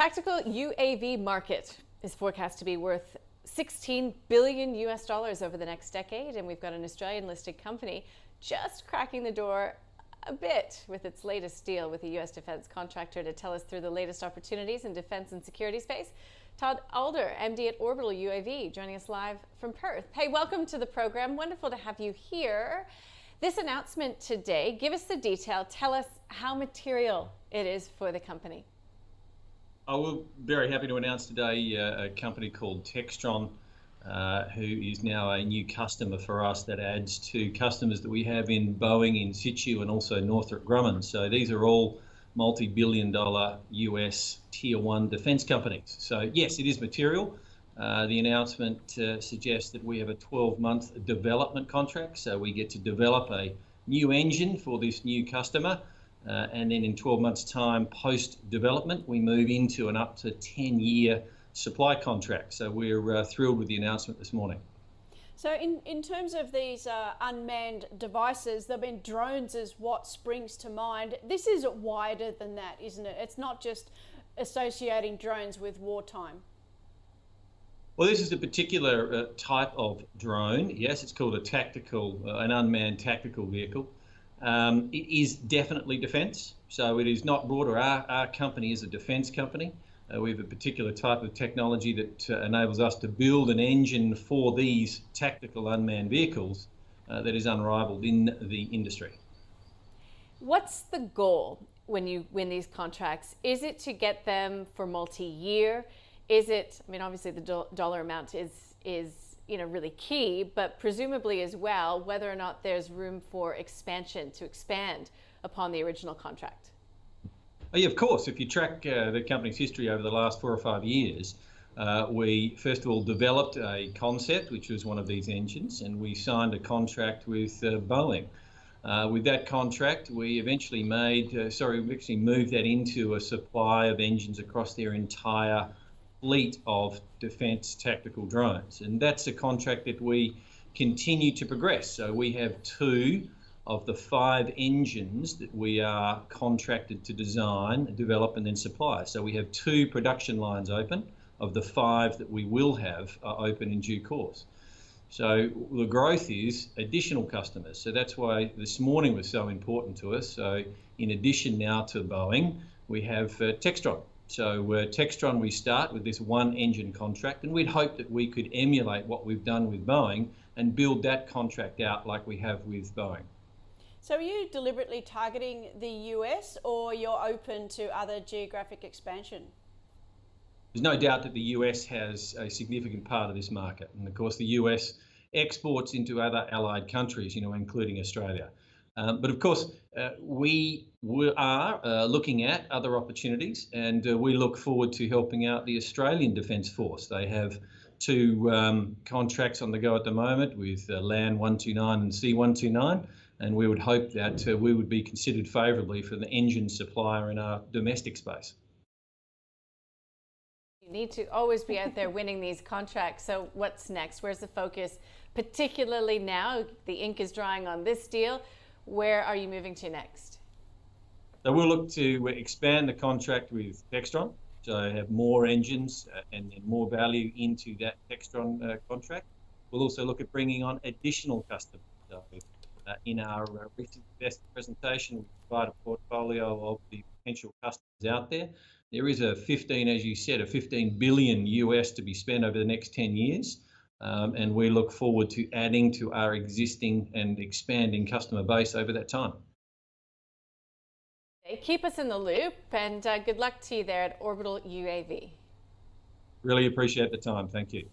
Tactical UAV market is forecast to be worth $16 billion over the next decade, and we've got an Australian listed company just cracking the door a bit with its latest deal with a US defense contractor. To tell us through the latest opportunities in defense and security space, Todd, Alder, MD at Orbital UAV, joining us live from Perth. Hey, welcome to the program. Wonderful to have you here. This announcement today, give us the detail. Tell us how material it is for the company. We're very happy to announce today a company called Textron, who is now a new customer for us that adds to customers that we have in Boeing, in situ, and also Northrop Grumman. So these are all multi-billion-dollar US Tier 1 defence companies. So yes, it is material. The announcement suggests that we have a 12-month development contract, so we get to develop a new engine for this new customer. And then in 12 months' time, post-development, we move into an up to 10-year supply contract. So we're thrilled with the announcement this morning. So in terms of these unmanned devices, I mean, drones is what springs to mind. This is wider than that, isn't it? It's not just associating drones with wartime. Well, this is a particular type of drone. Yes, it's called a tactical, an unmanned tactical vehicle. It is definitely defence, so it is not broader. Our company is a defence company. We have a particular type of technology that enables us to build an engine for these tactical unmanned vehicles that is unrivaled in the industry. What's the goal when you win these contracts? Is it to get them for multi-year? Is it, I mean, obviously the dollar amount is really key, but presumably as well, whether or not there's room for expansion to expand upon the original contract? Oh, yeah, of course. If you track the company's history over the last 4 or 5 years, we first of all developed a concept, which was one of these engines, and we signed a contract with Boeing. With that contract, we eventually moved that into a supply of engines across their entire fleet of defence tactical drones, and that's a contract that we continue to progress. So we have 2 of the 5 engines that we are contracted to design, develop and then supply. So we have 2 production lines open of the 5 that we will have open in due course. So the growth is additional customers. So that's why this morning was so important to us. So in addition now to Boeing, we have Textron. So Textron, we start with this 1 engine contract, and we'd hope that we could emulate what we've done with Boeing and build that contract out like we have with Boeing. So are you deliberately targeting the US, or you're open to other geographic expansion? There's no doubt that the US has a significant part of this market. And of course, the US exports into other allied countries, including Australia. But of course, we are looking at other opportunities, and we look forward to helping out the Australian Defence Force. They have 2 contracts on the go at the moment with LAN 129 and C129, and we would hope that we would be considered favourably for the engine supplier in our domestic space. You need to always be out there winning these contracts. So what's next? Where's the focus, particularly now? The ink is drying on this deal. Where are you moving to next? So we'll look to expand the contract with Textron, so have more engines and more value into that Textron contract. We'll also look at bringing on additional customers. So, in our recent investor presentation, we provide a portfolio of the potential customers out there. There is a 15 billion US to be spent over the next 10 years. And we look forward to adding to our existing and expanding customer base over that time. Keep us in the loop, and good luck to you there at Orbital UAV. Really appreciate the time. Thank you.